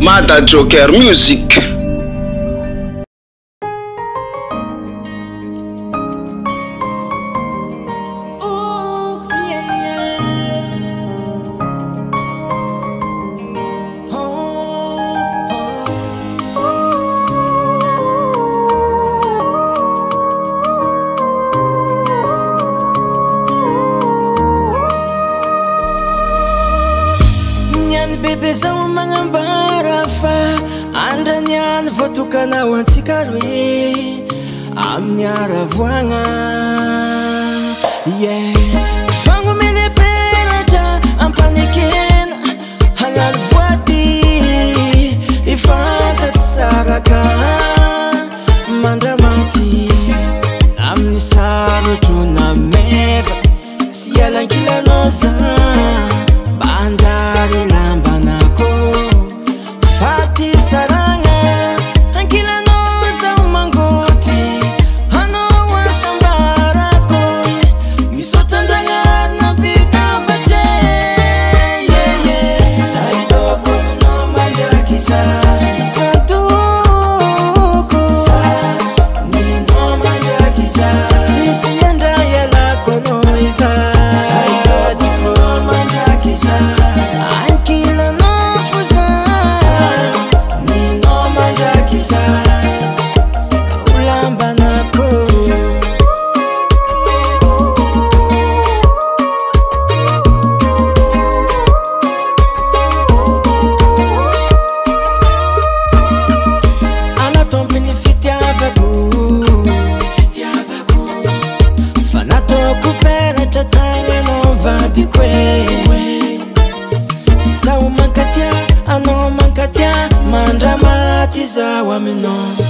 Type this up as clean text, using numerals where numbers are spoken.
Mada Joker Music. Bebe zao mangambara fa andraniany voatokana ho antsika roe amin'ny aravoagna fagnomeny peratra ampanekena hagnano voaty ifantasaraka mandramaty amin'ny sarotro na meva tsy alankilanao za banjary lambanako fati saranga ankilanao zao mangoty hanao asambarako misotrandagna pitambatre saidoko no mandraky sadoko nino mandraky sisi andray alako no iva saidoko no mandraky ankila no fuza nino mandraky ulambanako anatompiny fitiavako fanatoko peratra tagnanao vadiko sao mankatia anao mankatia mandramaty zao aminao